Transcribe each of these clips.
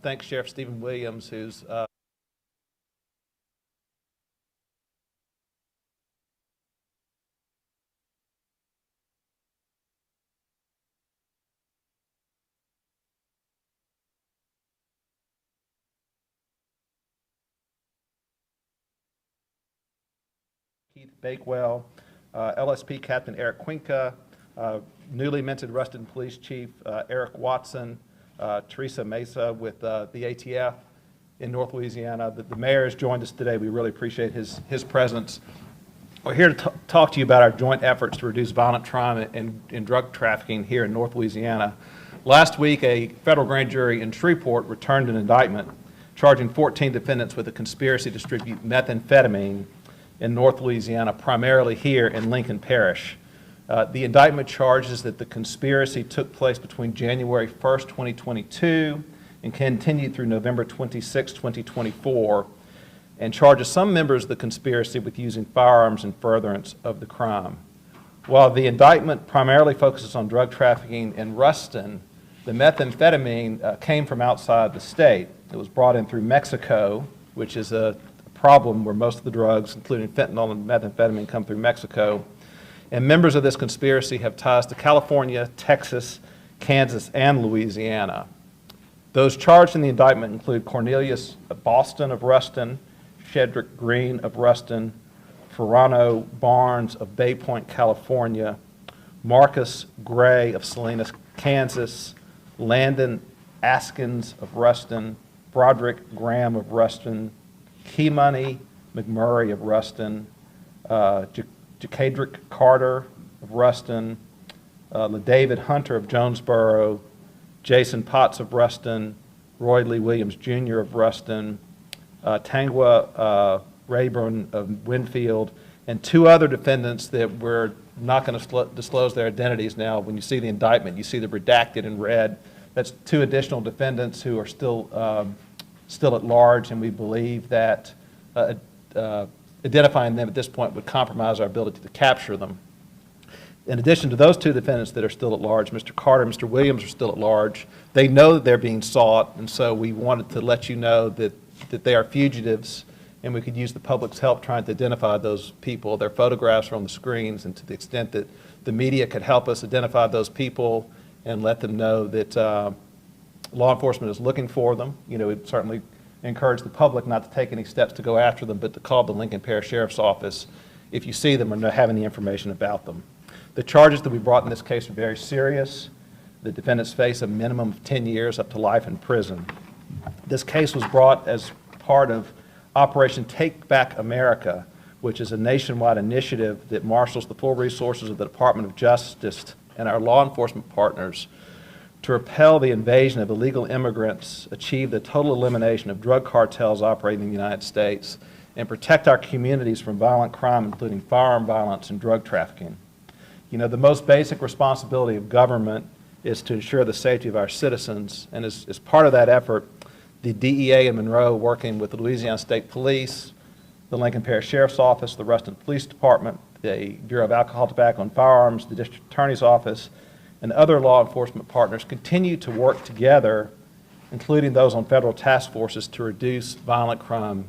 thank Sheriff Stephen Williams, who's Keith Bakewell, LSP Captain Eric Quinca, newly minted Ruston Police Chief Eric Watson, Teresa Mesa with the ATF in North Louisiana. The mayor has joined us today. We really appreciate his presence. We're here to talk to you about our joint efforts to reduce violent crime and drug trafficking here in North Louisiana. Last week, a federal grand jury in Shreveport returned an indictment charging 14 defendants with a conspiracy to distribute methamphetamine in North Louisiana, primarily here in Lincoln Parish. The indictment charges that the conspiracy took place between January 1st, 2022 and continued through November 26, 2024, and charges some members of the conspiracy with using firearms in furtherance of the crime. While the indictment primarily focuses on drug trafficking in Ruston, the methamphetamine came from outside the state. It was brought in through Mexico, which is a problem where most of the drugs, including fentanyl and methamphetamine, come through Mexico. And members of this conspiracy have ties to California, Texas, Kansas, and Louisiana. Those charged in the indictment include Cornelius Boston of Ruston, Shedrick Green of Ruston, Ferrano Barnes of Bay Point, California, Marcus Gray of Salinas, Kansas, Landon Askins of Ruston, Broderick Graham of Ruston, Keymoney McMurray of Ruston, Jacadrick Carter of Ruston, LaDavid Hunter of Jonesboro, Jason Potts of Ruston, Roy Lee Williams Jr. of Ruston, Tangwa Rayburn of Winfield, and two other defendants that we're not going to disclose their identities now. When you see the indictment, you see the redacted in red. That's two additional defendants who are still at large, and we believe that identifying them at this point would compromise our ability to capture them. In addition to those two defendants that are still at large, Mr. Carter and Mr. Williams are still at large. They know that they're being sought, and so we wanted to let you know that they are fugitives, and we could use the public's help trying to identify those people. Their photographs are on the screens, and to the extent that the media could help us identify those people and let them know that law enforcement is looking for them. You know, we'd certainly encourage the public not to take any steps to go after them, but to call the Lincoln Parish Sheriff's Office if you see them or have any information about them. The charges that we brought in this case are very serious. The defendants face a minimum of 10 years up to life in prison. This case was brought as part of Operation Take Back America, which is a nationwide initiative that marshals the full resources of the Department of Justice and our law enforcement partners to repel the invasion of illegal immigrants, achieve the total elimination of drug cartels operating in the United States, and protect our communities from violent crime, including firearm violence and drug trafficking. You know, the most basic responsibility of government is to ensure the safety of our citizens, and as part of that effort, the DEA in Monroe, working with the Louisiana State Police, the Lincoln Parish Sheriff's Office, the Ruston Police Department, the Bureau of Alcohol, Tobacco, and Firearms, the District Attorney's Office, and other law enforcement partners continue to work together, including those on federal task forces, to reduce violent crime,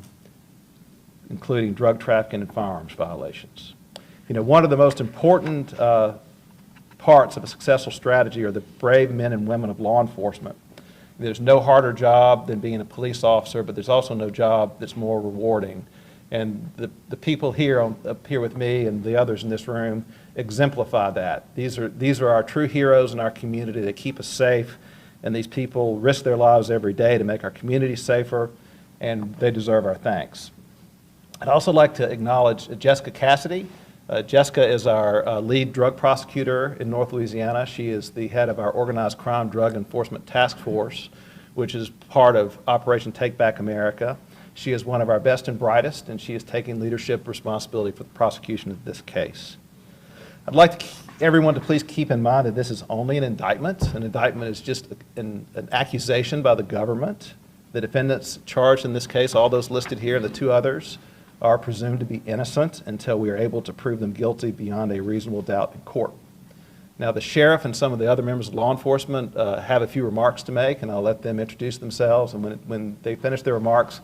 including drug trafficking and firearms violations. You know, one of the most important parts of a successful strategy are the brave men and women of law enforcement. There's no harder job than being a police officer, but there's also no job that's more rewarding. And the people here up here with me and the others in this room exemplify that. These are our true heroes in our community. They keep us safe, and these people risk their lives every day to make our community safer, and they deserve our thanks. I'd also like to acknowledge Jessica Cassidy. Jessica is our lead drug prosecutor in North Louisiana. She is the head of our Organized Crime Drug Enforcement Task Force, which is part of Operation Take Back America. She is one of our best and brightest, and she is taking leadership responsibility for the prosecution of this case. I'd like everyone to please keep in mind that this is only an indictment. An indictment is just an accusation by the government. The defendants charged in this case, all those listed here, the two others, are presumed to be innocent until we are able to prove them guilty beyond a reasonable doubt in court. Now, the sheriff and some of the other members of law enforcement have a few remarks to make, and I'll let them introduce themselves. And when they finish their remarks,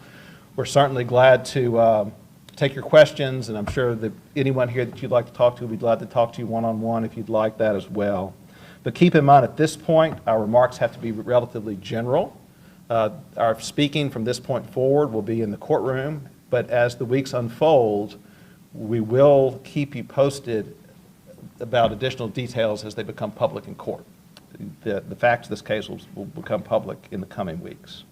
we're certainly glad to take your questions, and I'm sure that anyone here that you'd like to talk to will be glad to talk to you one-on-one if you'd like that as well. But keep in mind, at this point, our remarks have to be relatively general. Our speaking from this point forward will be in the courtroom, but as the weeks unfold, we will keep you posted about additional details as they become public in court. The facts of this case will become public in the coming weeks.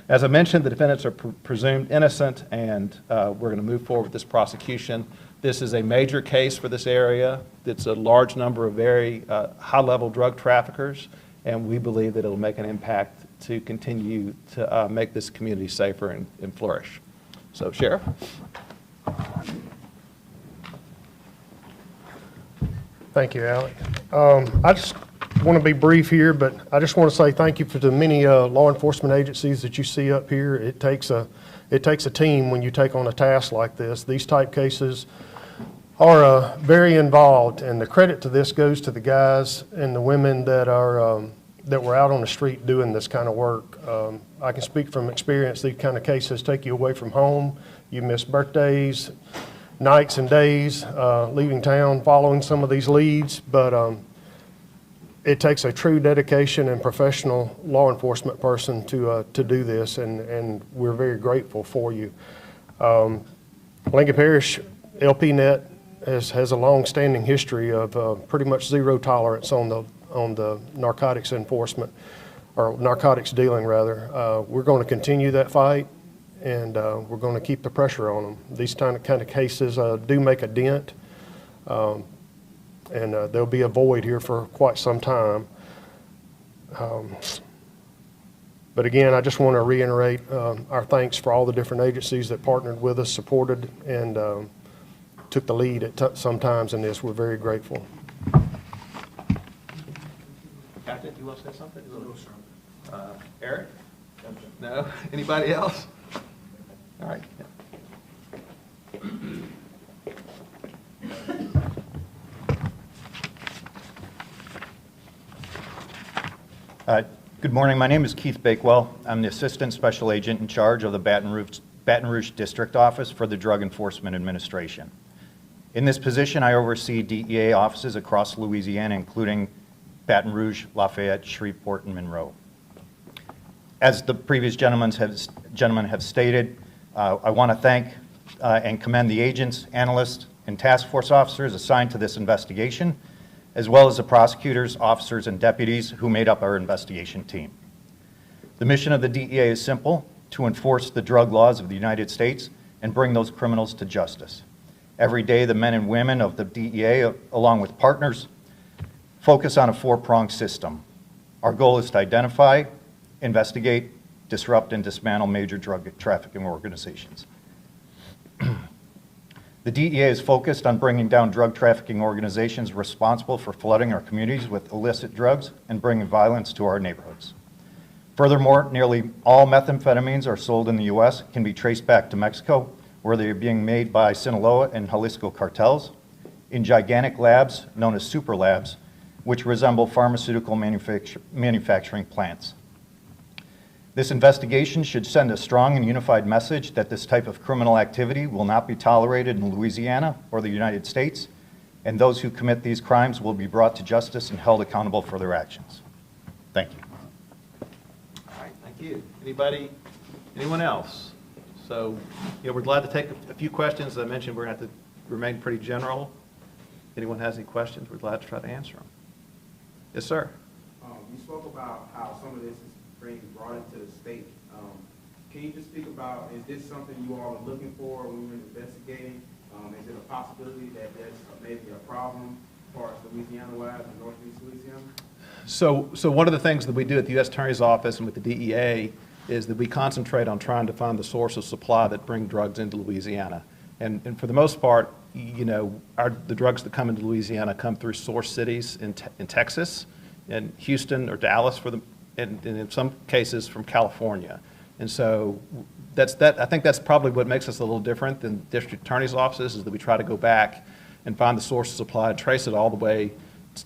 As I mentioned, the defendants are presumed innocent, and we're going to move forward with this prosecution. This is a major case for this area. It's a large number of very high-level drug traffickers, and we believe that it will make an impact to continue to make this community safer and flourish. So, Sheriff. Thank you, Alec. I just want to be brief here, but I just want to say thank you for the many law enforcement agencies that you see up here. It takes a team when you take on a task like this. These type cases are very involved, and the credit to this goes to the guys and the women that are that were out on the street doing this kind of work. I can speak from experience. These kind of cases take you away from home. You miss birthdays, nights and days, leaving town, following some of these leads, but it takes a true dedication and professional law enforcement person to do this, and we're very grateful for you. Lincoln Parish LPNet has a long-standing history of pretty much zero tolerance on the narcotics enforcement, or narcotics dealing rather. We're going to continue that fight, and we're going to keep the pressure on them. These kind of cases do make a dent, and there'll be a void here for quite some time. But again, I just want to reiterate our thanks for all the different agencies that partnered with us, supported, and took the lead at some times in this. We're very grateful. Captain, you want to say something? No, sir. Eric? No? Anybody else? All right. Good morning. My name is Keith Bakewell. I'm the Assistant Special Agent in charge of the Baton Rouge District Office for the Drug Enforcement Administration. In this position, I oversee DEA offices across Louisiana, including Baton Rouge, Lafayette, Shreveport, and Monroe. As the previous gentlemen have stated, I want to thank and commend the agents, analysts, and task force officers assigned to this investigation, as well as the prosecutors, officers, and deputies who made up our investigation team. The mission of the DEA is simple: to enforce the drug laws of the United States and bring those criminals to justice. Every day, the men and women of the DEA, along with partners, focus on a four-pronged system. Our goal is to identify, investigate, disrupt, and dismantle major drug trafficking organizations. The DEA is focused on bringing down drug trafficking organizations responsible for flooding our communities with illicit drugs and bringing violence to our neighborhoods. Furthermore, nearly all methamphetamines are sold in the U.S. can be traced back to Mexico, where they are being made by Sinaloa and Jalisco cartels in gigantic labs known as super labs, which resemble pharmaceutical manufacturing plants. This investigation should send a strong and unified message that this type of criminal activity will not be tolerated in Louisiana or the United States, and those who commit these crimes will be brought to justice and held accountable for their actions. Thank you. All right, thank you. Anyone else? So, we're glad to take a few questions. As I mentioned, we're going to have to remain pretty general. If anyone has any questions, we're glad to try to answer them. Yes, sir. You spoke about how some of this is being brought into the state. Can you just speak about, is this something you all are looking for when you're investigating? Is it a possibility that there's maybe a problem as far as Louisiana-wise and Northeast Louisiana? So one of the things that we do at the U.S. Attorney's Office and with the DEA is that we concentrate on trying to find the source of supply that bring drugs into Louisiana. And for the most part, the drugs that come into Louisiana come through source cities in Texas, in Houston or Dallas, and in some cases from California. And so I think that's probably what makes us a little different than district attorney's offices, is that we try to go back and find the source of supply and trace it all the way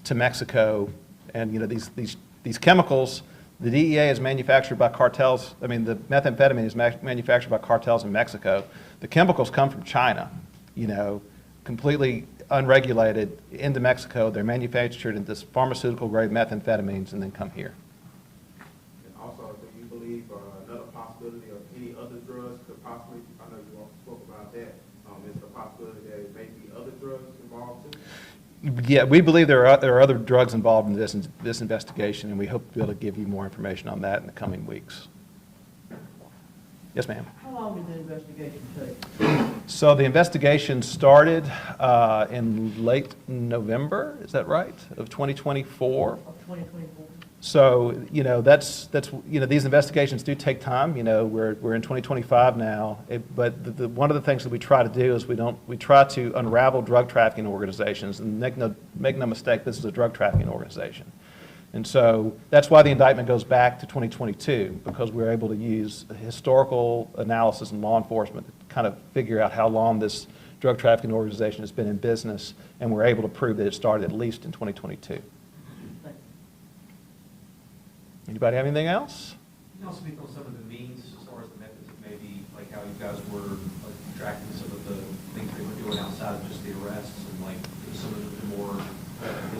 to Mexico. And, you know, these chemicals, the DEA is manufactured by cartels. I mean, the methamphetamine is manufactured by cartels in Mexico. The chemicals come from China, you know, completely unregulated into Mexico. They're manufactured into pharmaceutical-grade methamphetamines and then come here. And also, do you believe another possibility of any other drugs could possibly, I know you all spoke about that, is the possibility that it may be other drugs involved too? Yeah, we believe there are other drugs involved in this investigation, and we hope to be able to give you more information on that in the coming weeks. Yes, ma'am. How long did the investigation take? So the investigation started in late November, is that right, of 2024? Of 2024? So, you know, that's you know, these investigations do take time. You know, we're in 2025 now, but one of the things that we try to do is we try to unravel drug trafficking organizations. And make no mistake, this is a drug trafficking organization. And so that's why the indictment goes back to 2022, because we're able to use historical analysis and law enforcement to kind of figure out how long this drug trafficking organization has been in business, and we're able to prove that it started at least in 2022. Anybody have anything else? Can you also speak on some of the means as far as the methods of maybe like how you guys were like tracking some of the things they were doing outside of just the arrests and like some of the more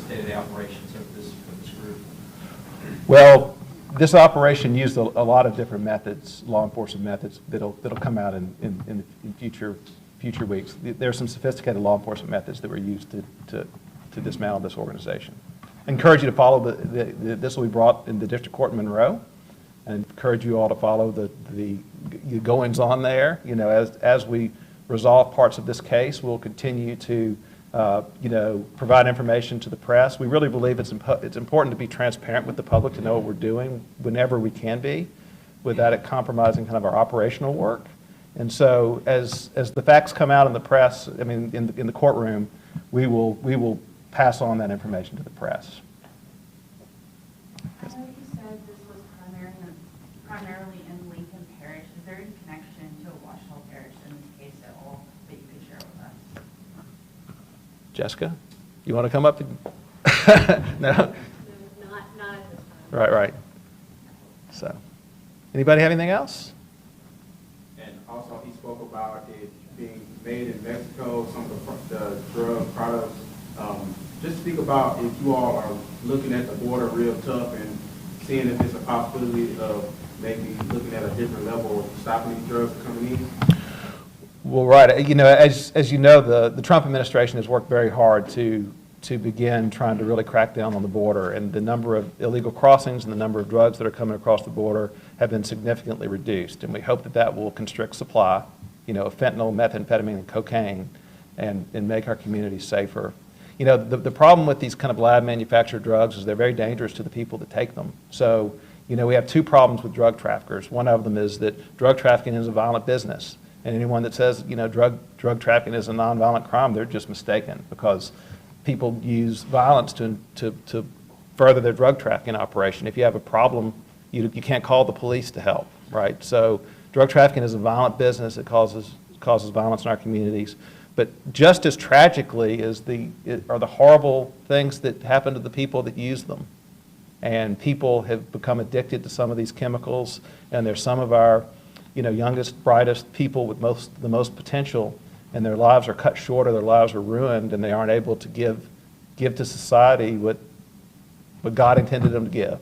day-to-day operations of this group? Well, this operation used a lot of different methods, law enforcement methods, that'll come out in future weeks. There are some sophisticated law enforcement methods that were used to dismantle this organization. I encourage you to follow this will be brought in the district court in Monroe. I encourage you all to follow the goings on there. You know, as we resolve parts of this case, we'll continue to you know, provide information to the press. We really believe it's important to be transparent with the public, to know what we're doing whenever we can be, without it compromising kind of our operational work. And so, as the facts come out in the press, I mean, in the courtroom, we will pass on that information to the press. I know you said this was primarily in Lincoln Parish. Is there any connection to Washington Parish in this case at all that you could share with us? Jessica, you want to come up? No? Not at this time. Right. So, anybody have anything else? And also, he spoke about it being made in Mexico, some of the drug products. Just speak about if you all are looking at the border real tough and seeing if there's a possibility of maybe looking at a different level of stopping these drugs coming in. Well, right. You know, as you know, the Trump administration has worked very hard to begin trying to really crack down on the border, and the number of illegal crossings and the number of drugs that are coming across the border have been significantly reduced, and we hope that will constrict supply, you know, of fentanyl, methamphetamine, and cocaine, and make our communities safer. You know, the problem with these kind of lab manufactured drugs is they're very dangerous to the people that take them. So, you know, we have two problems with drug traffickers. One of them is that drug trafficking is a violent business. And anyone that says, you know, drug trafficking is a nonviolent crime, they're just mistaken, because people use violence to further their drug trafficking operation. If you have a problem, you can't call the police to help, right? So drug trafficking is a violent business. It causes violence in our communities. But just as tragically are the horrible things that happen to the people that use them. And people have become addicted to some of these chemicals, and they're some of our, you know, youngest, brightest people with the most potential, and their lives are cut short, or their lives are ruined, and they aren't able to give to society what God intended them to give.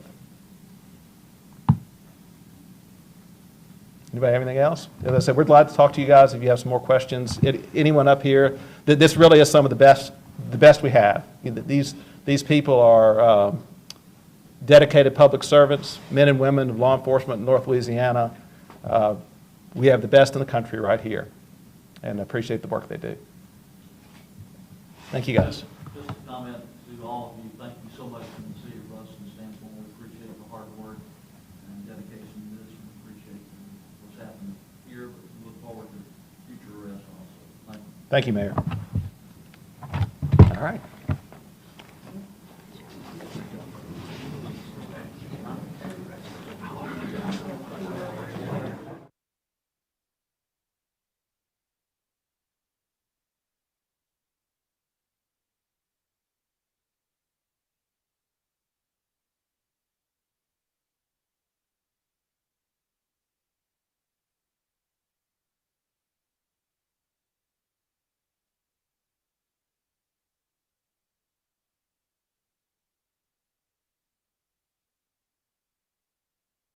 Anybody have anything else? As I said, we're glad to talk to you guys if you have some more questions. Anyone up here, this really is some of the best we have. You know, these people are dedicated public servants, men and women of law enforcement in North Louisiana. We have the best in the country right here, and I appreciate the work they do. Thank you, guys. Just a comment to all of you. Thank you so much from the city of Ruston standpoint. We appreciate the hard work and dedication to this. We appreciate what's happening here, but we look forward to future arrests also. Thank you. Thank you, Mayor. All right.